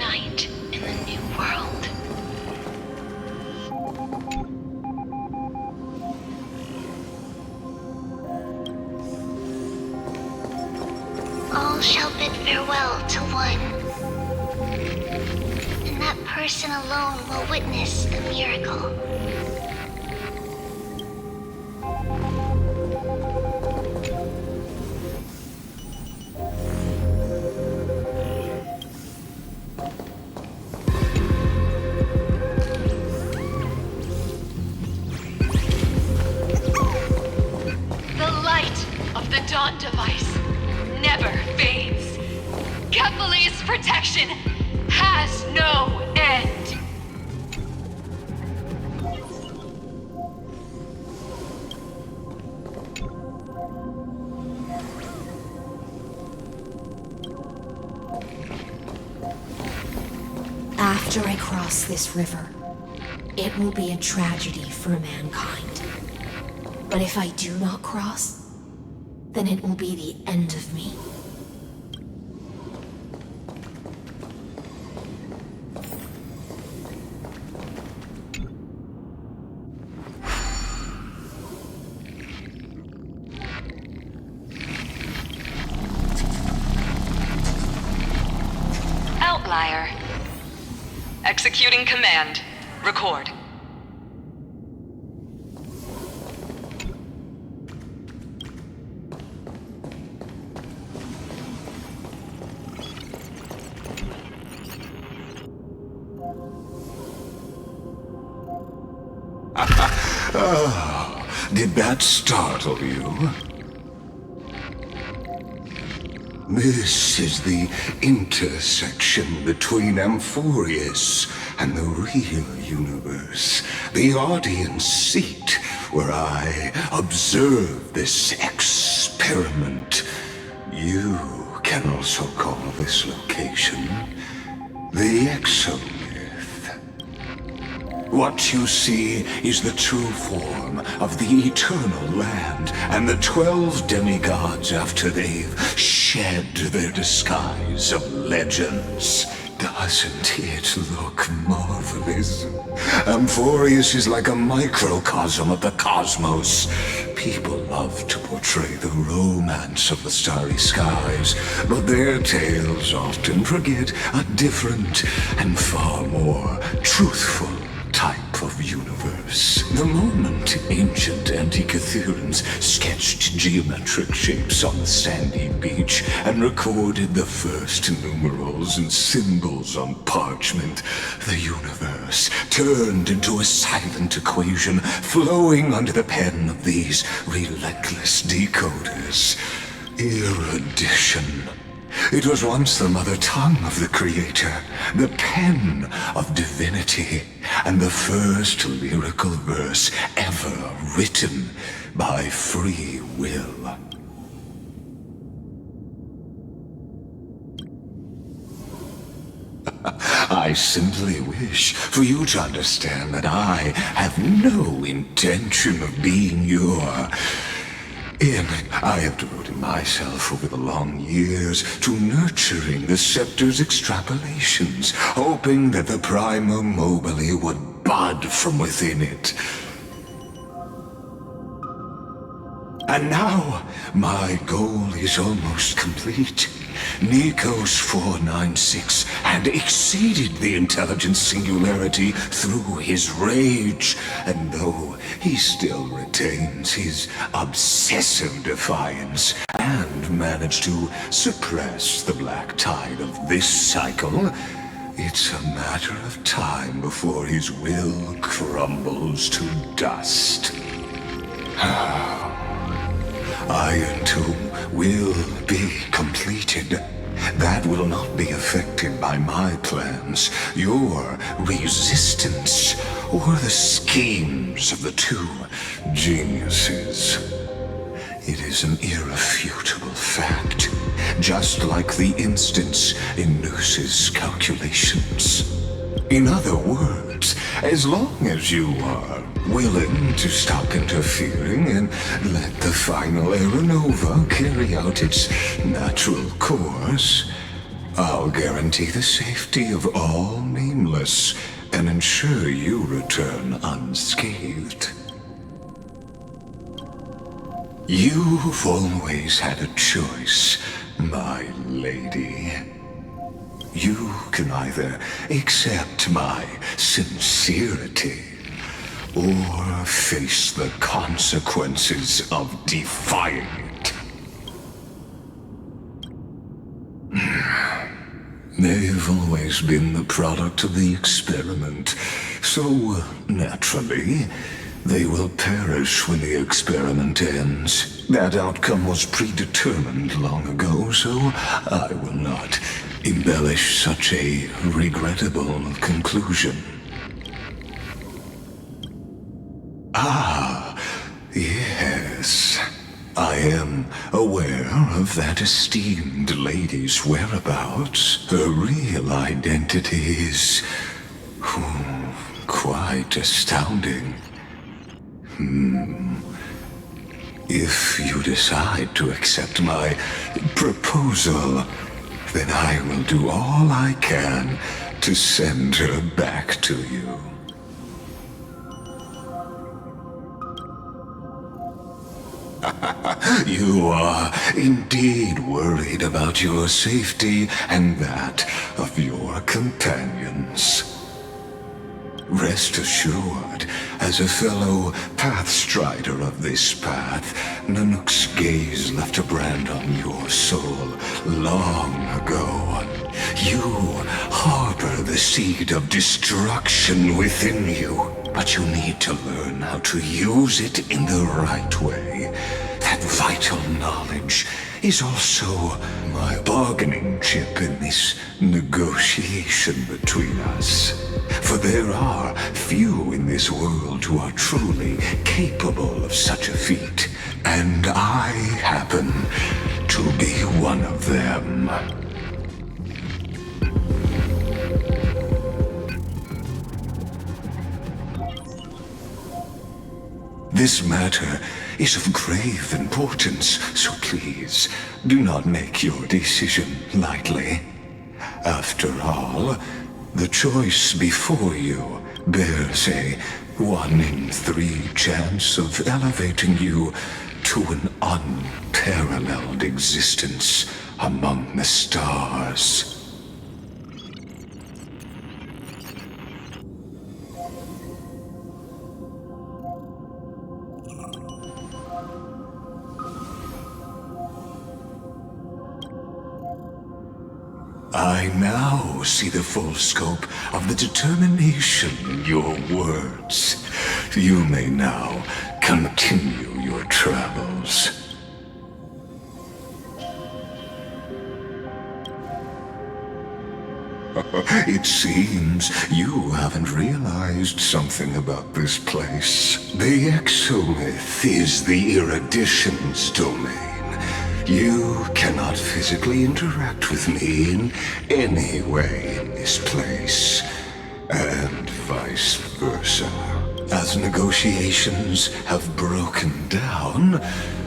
night in the new world. All shall bid farewell to one, and that person alone will witness the miracle. The Dawn device never fades. Kepale's protection has no end. After I cross this river, it will be a tragedy for mankind. But if I do not cross, then it will be the end of me. Outlier. Executing command. Record. Oh, did that startle you? This is the intersection between Amphorius and the real universe. The audience seat where I observe this experiment. You can also call this location the Exomyth. What you see is the true form of the eternal land and the 12 demigods after they've shed their disguise of legends. Doesn't it look marvelous? Amphorius is like a microcosm of the cosmos. People love to portray the romance of the starry skies, but their tales often forget a different and far more truthful type of universe. The moment ancient Antikytherians sketched geometric shapes on the sandy beach and recorded the first numerals and symbols on parchment, the universe turned into a silent equation flowing under the pen of these relentless decoders. Erudition. It was once the mother tongue of the Creator, the pen of divinity, and the first lyrical verse ever written by free will. I simply wish for you to understand that I have no intention of being your... I have devoted myself over the long years to nurturing the scepter's extrapolations, hoping that the Prima Mobile would bud from within it. And now, my goal is almost complete. Nikos 496 had exceeded the intelligence singularity through his rage, and though he still retains his obsessive defiance and managed to suppress the black tide of this cycle, it's a matter of time before his will crumbles to dust. Iron Tomb will be completed. That will not be affected by my plans, your resistance, or the schemes of the two geniuses. It is an irrefutable fact, just like the instance in Noose's calculations. In other words, as long as you are willing to stop interfering and let the final aeronova carry out its natural course, I'll guarantee the safety of all nameless and ensure you return unscathed. You've always had a choice, my lady. You can either accept my sincerity or face the consequences of defying it. They've always been the product of the experiment, so naturally, they will perish when the experiment ends. That outcome was predetermined long ago, so I will not embellish such a regrettable conclusion. Ah, yes. I am aware of that esteemed lady's whereabouts. Her real identity is quite astounding. If you decide to accept my proposal, then I will do all I can to send her back to you. You are indeed worried about your safety and that of your companions. Rest assured, as a fellow pathstrider of this path, Nanook's gaze left a brand on your soul long ago. You harbor the seed of destruction within you, but you need to learn how to use it in the right way. That vital knowledge is also my bargaining chip in this negotiation between us. For there are few in this world who are truly capable of such a feat, and I happen to be one of them. This matter is of grave importance, so please do not make your decision lightly. After all, the choice before you bears a 1 in 3 chance of elevating you to an unparalleled existence among the stars. I now see the full scope of the determination in your words. You may now continue your travels. It seems you haven't realized something about this place. The exomyth is the erudition's domain. You cannot physically interact with me in any way in this place, and vice versa. As negotiations have broken down,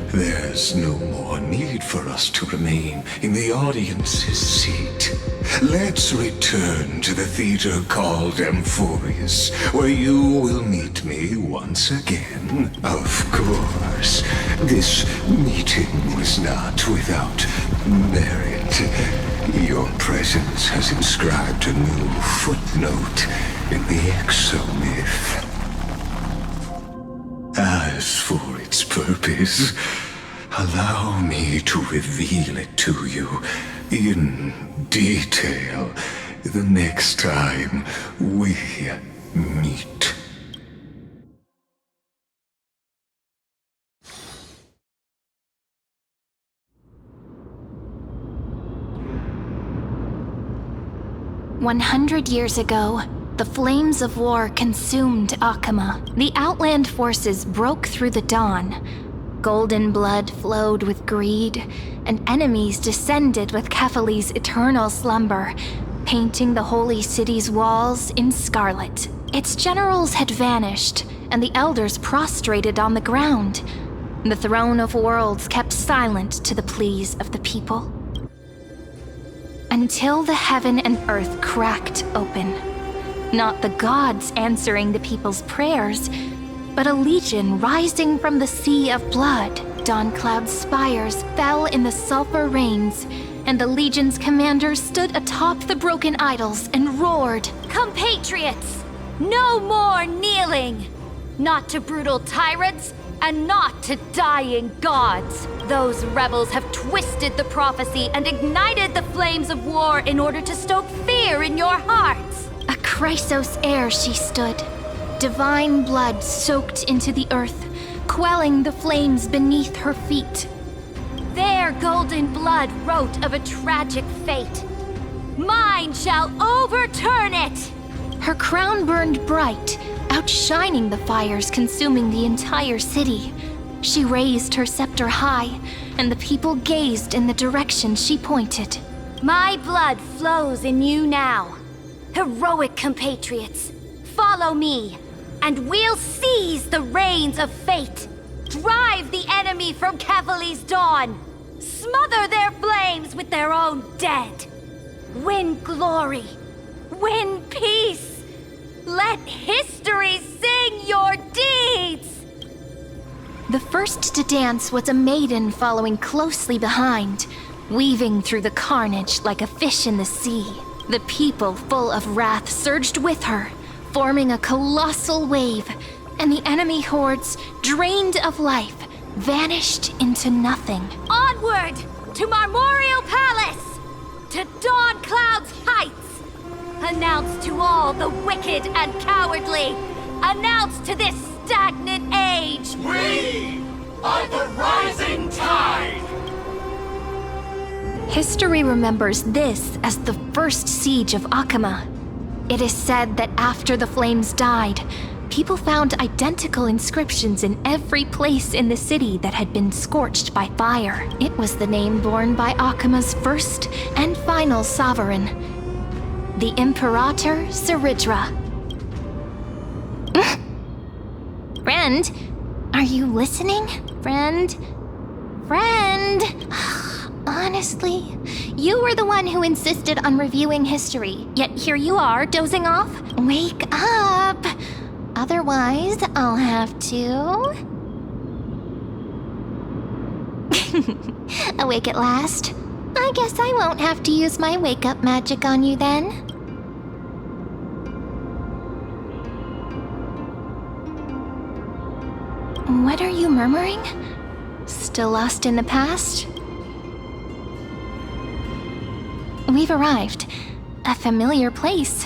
there's no more need for us to remain in the audience's seat. Let's return to the theater called Amphorius, where you will meet me once again. Of course, this meeting was not without merit. Your presence has inscribed a new footnote in the exomyth. As for its purpose, allow me to reveal it to you in detail the next time we meet. "100 years ago, the flames of war consumed Akama. The Outland forces broke through the dawn. Golden blood flowed with greed, and enemies descended with Kephali's eternal slumber, painting the holy city's walls in scarlet. Its generals had vanished, and the elders prostrated on the ground. The throne of worlds kept silent to the pleas of the people. until the heaven and earth cracked open. Not the gods answering the people's prayers, but a legion rising from the sea of blood. Dawncloud's spires fell in the sulfur rains, and the legion's commanders stood atop the broken idols and roared, Compatriots, no more kneeling! Not to brutal tyrants, and not to dying gods. Those rebels have twisted the prophecy and ignited the flames of war in order to stoke fear in your hearts. A Chrysos heir she stood, divine blood soaked into the earth, quelling the flames beneath her feet. Their golden blood wrote of a tragic fate. Mine shall overturn it! Her crown burned bright, outshining the fires consuming the entire city. She raised her scepter high, and the people gazed in the direction she pointed. My blood flows in you now. Heroic compatriots, follow me, and we'll seize the reins of fate. Drive the enemy from Cavali's dawn. Smother their flames with their own dead. Win glory. Win peace. Let history sing your deeds! The first to dance was a maiden following closely behind, weaving through the carnage like a fish in the sea. The people, full of wrath, surged with her, forming a colossal wave, and the enemy hordes, drained of life, vanished into nothing. Onward to Marmoreal Palace! To Dawncloud's heights! Announce to all the wicked and cowardly! Announce to this stagnant age! We are the rising tide! History remembers this as the first siege of Akama. It is said that after the flames died, people found identical inscriptions in every place in the city that had been scorched by fire. It was the name borne by Akama's first and final sovereign, the Imperator Seridra. Friend, are you listening? Friend? Honestly, you were the one who insisted on reviewing history, yet here you are, dozing off? Wake up! Otherwise, I'll have to... Awake at last? I guess I won't have to use my wake-up magic on you then. What are you murmuring? Still lost in the past? We've arrived. A familiar place.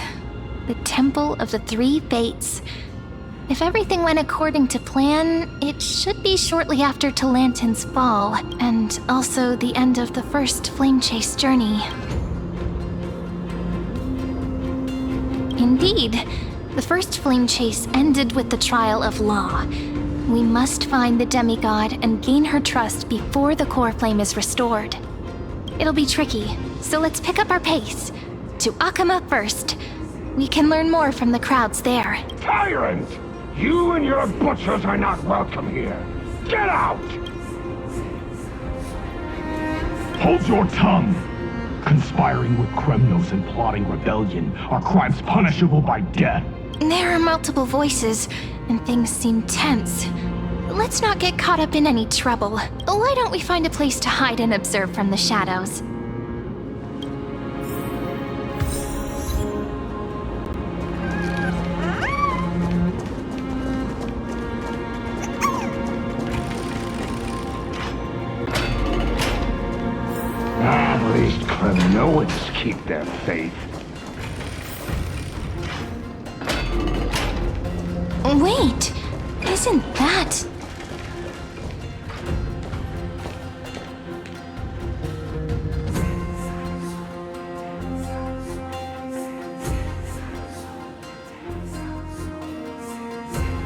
The Temple of the Three Fates. If everything went according to plan, it should be shortly after Talantin's fall, and also the end of the first Flame Chase journey. Indeed, the first Flame Chase ended with the trial of Law. We must find the demigod and gain her trust before the core flame is restored. It'll be tricky, so let's pick up our pace. To Akama first. We can learn more from the crowds there. Tyrant! You and your butchers are not welcome here. Get out! Hold your tongue! Conspiring with Kremnos and plotting rebellion are crimes punishable by death. There are multiple voices, and things seem tense. Let's not get caught up in any trouble. Why don't we find a place to hide and observe from the shadows? At least Kremnoids keep their faith. Wait! Isn't that...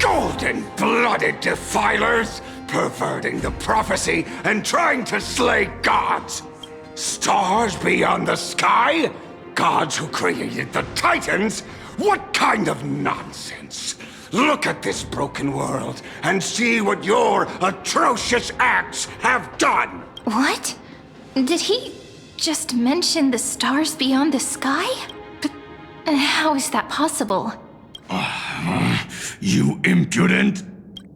Golden-blooded defilers, perverting the prophecy and trying to slay gods! Stars beyond the sky? Gods who created the Titans? What kind of nonsense? Look at this broken world and see what your atrocious acts have done! What? Did he just mentioned the stars beyond the sky? But how is that possible? You impudent!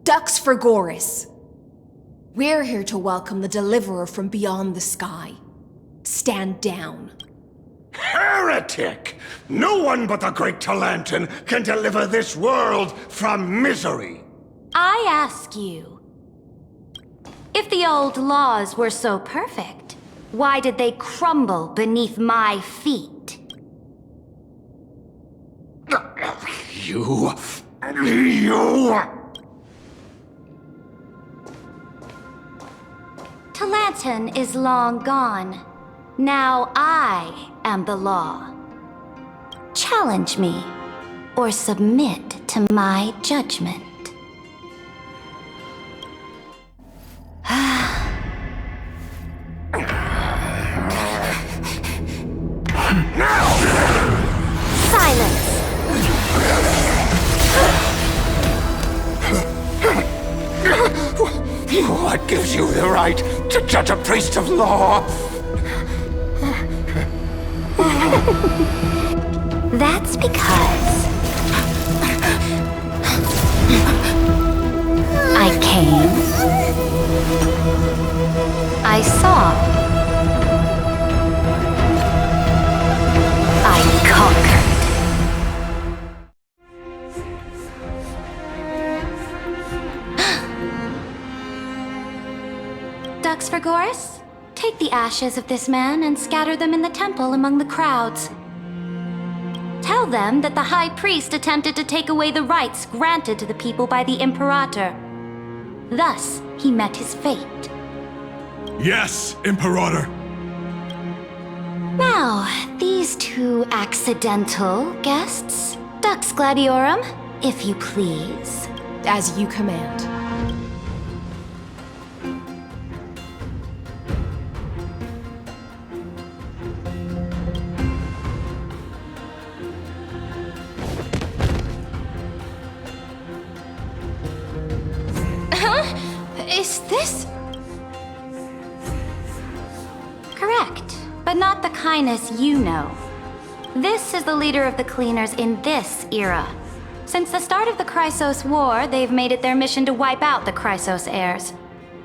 Dux for Goris. We're here to welcome the deliverer from beyond the sky. Stand down. Heretic! No one but the great Talantin can deliver this world from misery! I ask you, if the old laws were so perfect, why did they crumble beneath my feet? You... Talantin is long gone. Now I am the law. Challenge me, or submit to my judgment. Silence! What gives you the right to judge a priest of law? That's because I came, I saw, I conquered. Dux for Goris, take the ashes of this man and scatter them in the temple among the crowds. Tell them that the High Priest attempted to take away the rights granted to the people by the Imperator. Thus, he met his fate. Yes, Imperator. Now, these two accidental guests. Dux Gladiorum, if you please. As you command. Is this? Correct, but not the kindness you know. This is the leader of the Cleaners in this era. Since the start of the Chrysos War, they've made it their mission to wipe out the Chrysos heirs.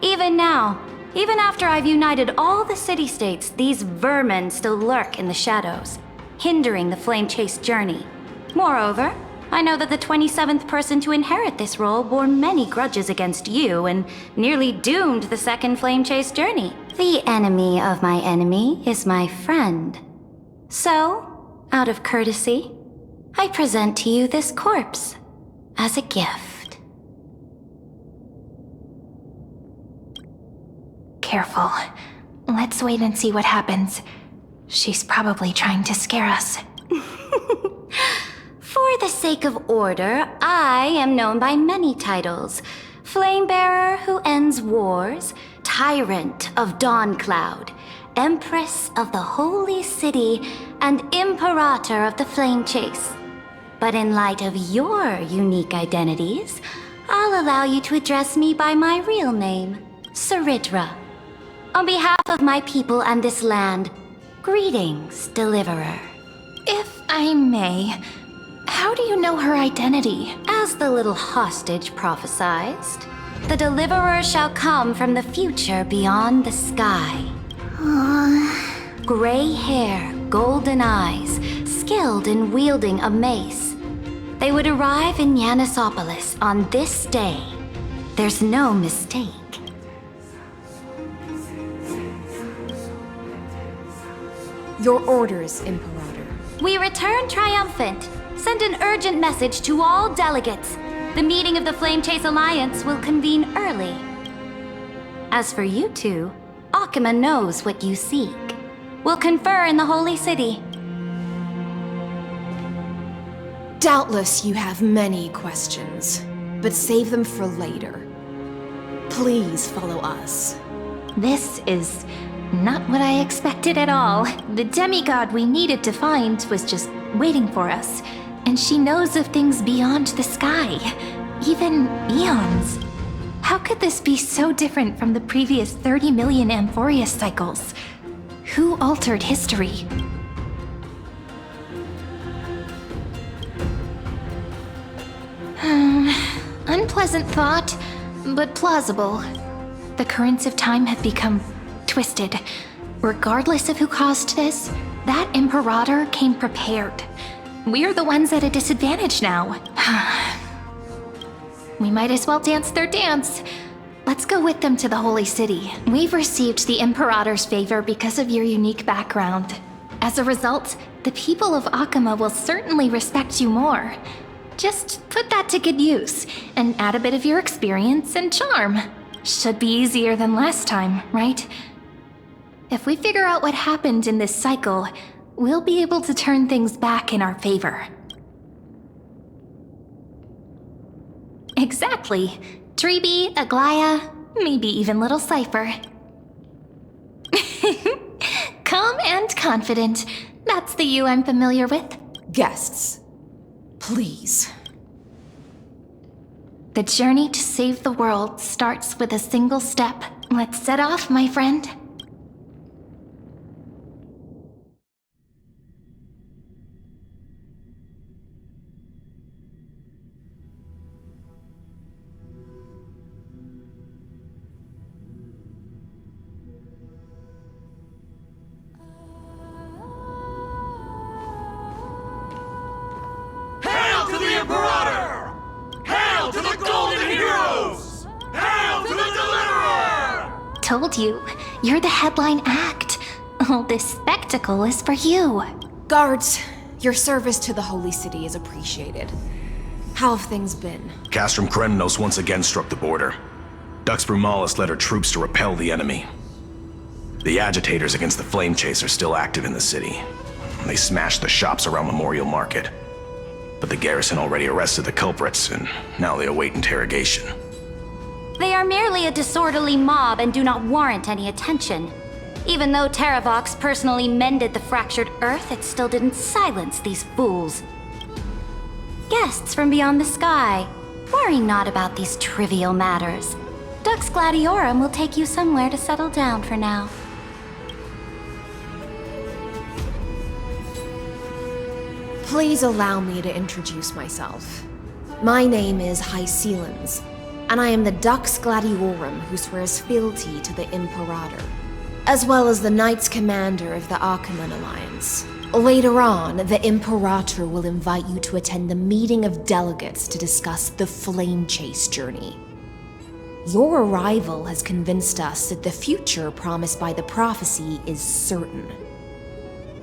Even now, even after I've united all the city-states, these vermin still lurk in the shadows, hindering the Flame Chase journey. Moreover, I know that the 27th person to inherit this role bore many grudges against you and nearly doomed the second Flame Chase journey. The enemy of my enemy is my friend. So, out of courtesy, I present to you this corpse as a gift. Careful. Let's wait and see what happens. She's probably trying to scare us. For the sake of order, I am known by many titles. Flamebearer who ends wars, Tyrant of Dawncloud, Empress of the Holy City, and Imperator of the Flame Chase. But in light of your unique identities, I'll allow you to address me by my real name, Saridra. On behalf of my people and this land, greetings, Deliverer. If I may, how do you know her identity? As the little hostage prophesied, the Deliverer shall come from the future beyond the sky. Gray hair, golden eyes, skilled in wielding a mace. They would arrive in Yanisopolis on this day. There's no mistake. Your orders, Imperator. We return triumphant. Send an urgent message to all delegates. The meeting of the Flame Chase Alliance will convene early. As for you two, Akima knows what you seek. We'll confer in the Holy City. Doubtless you have many questions, but save them for later. Please follow us. This is not what I expected at all. The demigod we needed to find was just waiting for us. And she knows of things beyond the sky, even eons. How could this be so different from the previous 30 million Amphoreus cycles? Who altered history? Unpleasant thought, but plausible. The currents of time have become twisted. Regardless of who caused this, that Imperator came prepared. We're the ones at a disadvantage now. We might as well dance their dance. Let's go with them to the Holy City. We've received the Imperator's favor because of your unique background. As a result, the people of Akama will certainly respect you more. Just put that to good use, and add a bit of your experience and charm. Should be easier than last time, right? If we figure out what happened in this cycle, we'll be able to turn things back in our favor. Exactly. Treeby, Aglaya, maybe even little Cypher. Calm and confident. That's the you I'm familiar with. Guests, please. The journey to save the world starts with a single step. Let's set off, my friend. Hail to the Imperator! Hail to the Golden Heroes! Hail to the Deliverer! Told you, you're the headline act. All this spectacle is for you. Guards, your service to the Holy City is appreciated. How have things been? Castrum Kremnos once again struck the border. Dux Brumalis led her troops to repel the enemy. The agitators against the Flame Chase are still active in the city. They smashed the shops around Memorial Market. But the garrison already arrested the culprits, and now they await interrogation. They are merely a disorderly mob and do not warrant any attention. Even though Terravox personally mended the fractured earth, it still didn't silence these fools. Guests from beyond the sky, worry not about these trivial matters. Dux Gladiorum will take you somewhere to settle down for now. Please allow me to introduce myself. My name is Hycelens, and I am the Dux Gladiorum who swears fealty to the Imperator, as well as the Knights Commander of the Achaemen Alliance. Later on, the Imperator will invite you to attend the meeting of delegates to discuss the Flame Chase journey. Your arrival has convinced us that the future promised by the prophecy is certain.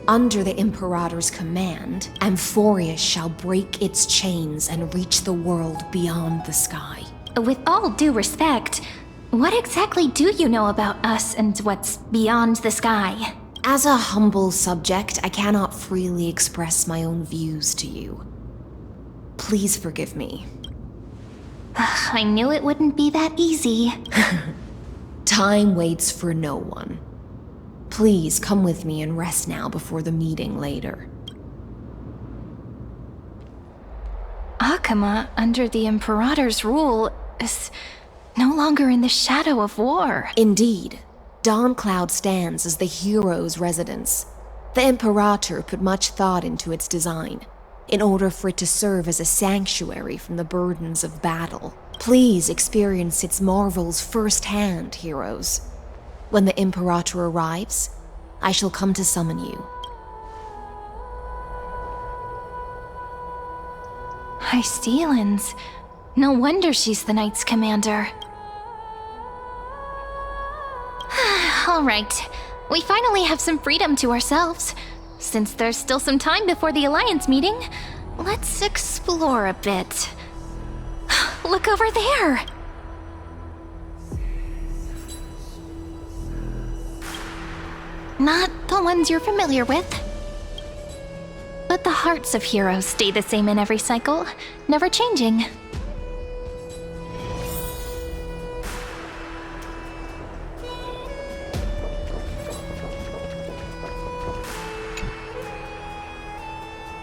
Under the Imperator's command, Amphorius shall break its chains and reach the world beyond the sky. With all due respect, what exactly do you know about us and what's beyond the sky? As a humble subject, I cannot freely express my own views to you. Please forgive me. I knew it wouldn't be that easy. Time waits for no one. Please come with me and rest now before the meeting later. Akama, under the Imperator's rule, is no longer in the shadow of war. Indeed, Dawncloud stands as the hero's residence. The Imperator put much thought into its design, in order for it to serve as a sanctuary from the burdens of battle. Please experience its marvels firsthand, heroes. When the Imperator arrives, I shall come to summon you. Hycelens. No wonder she's the Knights Commander. All right, we finally have some freedom to ourselves. Since there's still some time before the Alliance meeting, let's explore a bit. Look over there! Not the ones you're familiar with. But the hearts of heroes stay the same in every cycle, never changing.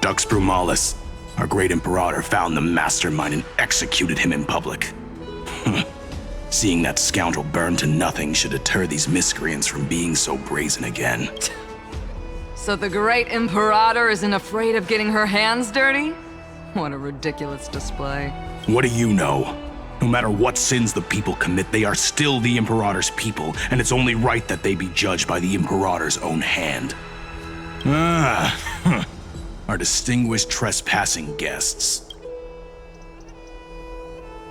Dux Brumalis, our great Imperator, found the mastermind and executed him in public. Seeing that scoundrel burn to nothing should deter these miscreants from being so brazen again. So the great Imperator isn't afraid of getting her hands dirty? What a ridiculous display. What do you know? No matter what sins the people commit, they are still the Imperator's people, and it's only right that they be judged by the Imperator's own hand. Our distinguished trespassing guests.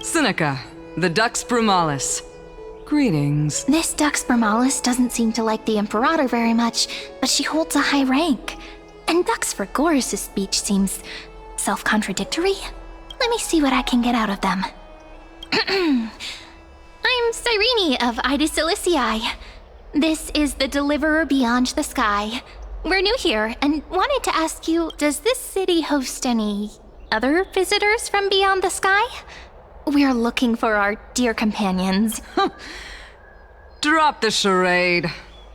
Seneca, the Dux Brumalis. Greetings. This Dux Brumalis doesn't seem to like the Imperator very much, but she holds a high rank. And Dux Frigoris' speech seems self-contradictory. Let me see what I can get out of them. I'm Cyrene of Ida Cilicii. This is the Deliverer Beyond the Sky. We're new here and wanted to ask you, does this city host any other visitors from beyond the sky? We're looking for our dear companions. Drop the charade.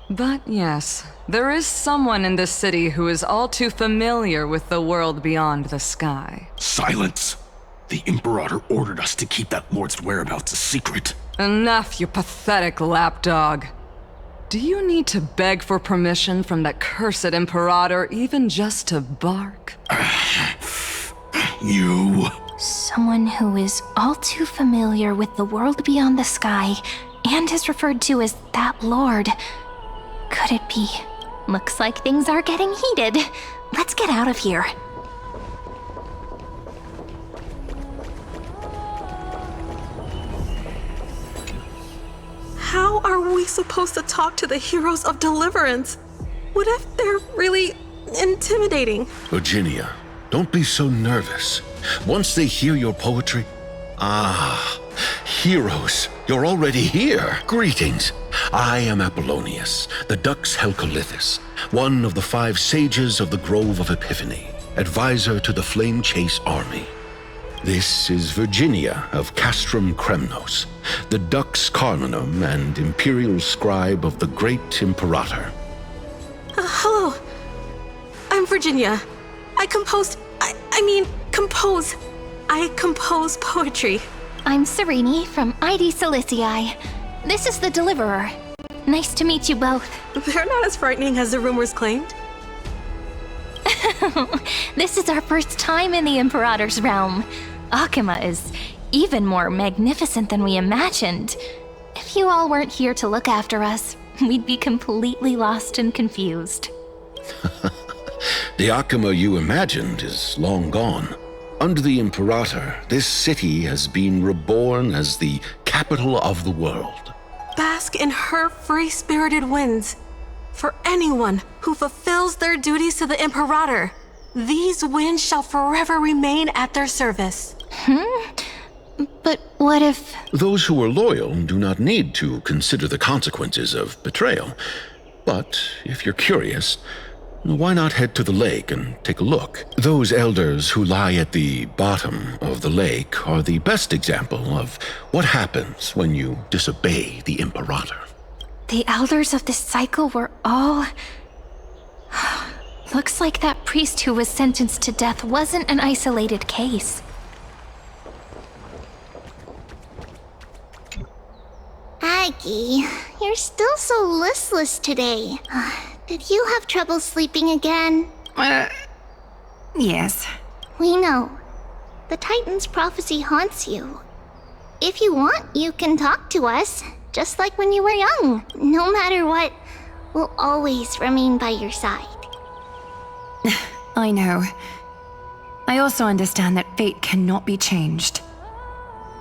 But yes, there is someone in this city who is all too familiar with the world beyond the sky. Silence! The Imperator ordered us to keep that lord's whereabouts a secret. Enough, you pathetic lapdog. Do you need to beg for permission from that cursed Imperator even just to bark? You... Someone who is all too familiar with the world beyond the sky and is referred to as that lord. Could it be? Looks like things are getting heated. Let's get out of here. How are we supposed to talk to the heroes of deliverance? What if they're really intimidating? Virginia, don't be so nervous. Once they hear your poetry... Ah, heroes, you're already here. Greetings. I am Apollonius, the Dux Helcolithus, one of the 5 sages of the Grove of Epiphany, advisor to the Flame Chase army. This is Virginia of Castrum Kremnos, the Dux Carminum and imperial scribe of the great Imperator. Hello. I'm Virginia. I compose poetry. I'm Cyrene from Ida Cilicii. This is the Deliverer. Nice to meet you both. They're not as frightening as the rumors claimed. This is our first time in the Imperator's realm. Akima is even more magnificent than we imagined. If you all weren't here to look after us, we'd be completely lost and confused. The Akima you imagined is long gone. Under the Imperator, this city has been reborn as the capital of the world. Bask in her free-spirited winds. For anyone who fulfills their duties to the Imperator, these winds shall forever remain at their service. But what if... Those who are loyal do not need to consider the consequences of betrayal. But if you're curious, why not head to the lake and take a look? Those elders who lie at the bottom of the lake are the best example of what happens when you disobey the Imperator. The elders of this cycle were all... Looks like that priest who was sentenced to death wasn't an isolated case. Aggie, you're still so listless today. Did you have trouble sleeping again? Yes. We know. The Titan's prophecy haunts you. If you want, you can talk to us, just like when you were young. No matter what, we'll always remain by your side. I know. I also understand that fate cannot be changed.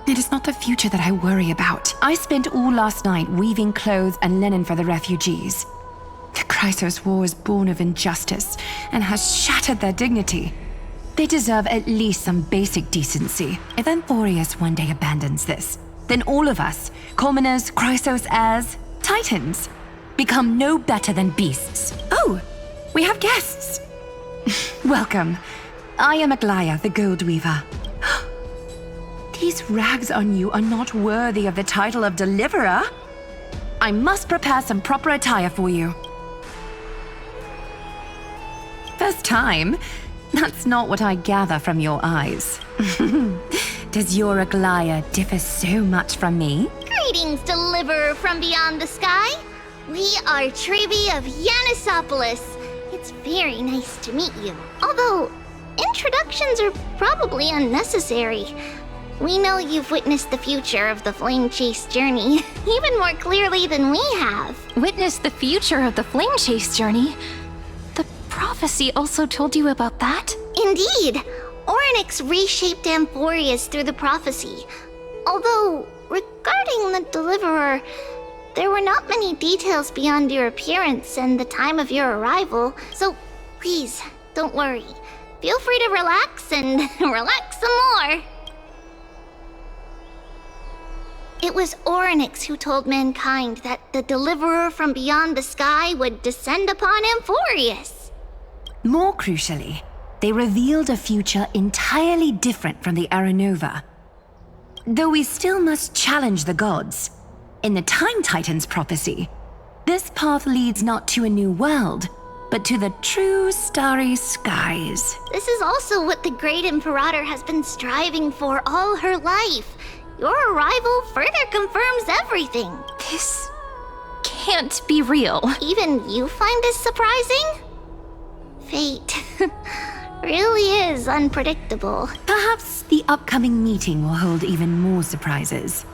It is not the future that I worry about. I spent all last night weaving clothes and linen for the refugees. The Chrysos War is born of injustice and has shattered their dignity. They deserve at least some basic decency. If Amphorius one day abandons this, then all of us, commoners, Chrysos heirs, Titans, become no better than beasts. Oh, we have guests. Welcome. I am Aglaya, the Gold Weaver. These rags on you are not worthy of the title of Deliverer. I must prepare some proper attire for you. First time? That's not what I gather from your eyes. Does your Aglaya differ so much from me? Greetings! Greetings, deliverer from beyond the sky. We are Trevi of Yanisopolis. It's very nice to meet you. Although, introductions are probably unnecessary. We know you've witnessed the future of the Flame Chase journey, even more clearly than we have. Witness the future of the Flame Chase journey? The prophecy also told you about that? Indeed. Orynyx reshaped Amphorius through the prophecy. Although, regarding the Deliverer, there were not many details beyond your appearance and the time of your arrival, so please, don't worry. Feel free to relax and relax some more. It was Orynyx who told mankind that the Deliverer from beyond the sky would descend upon Amphorius. More crucially, they revealed a future entirely different from the Aranova. Though we still must challenge the gods, in the Time Titan's prophecy, this path leads not to a new world, but to the true starry skies. This is also what the Great Imperator has been striving for all her life. Your arrival further confirms everything. This can't be real. Even you find this surprising? Fate really is unpredictable. Perhaps the upcoming meeting will hold even more surprises.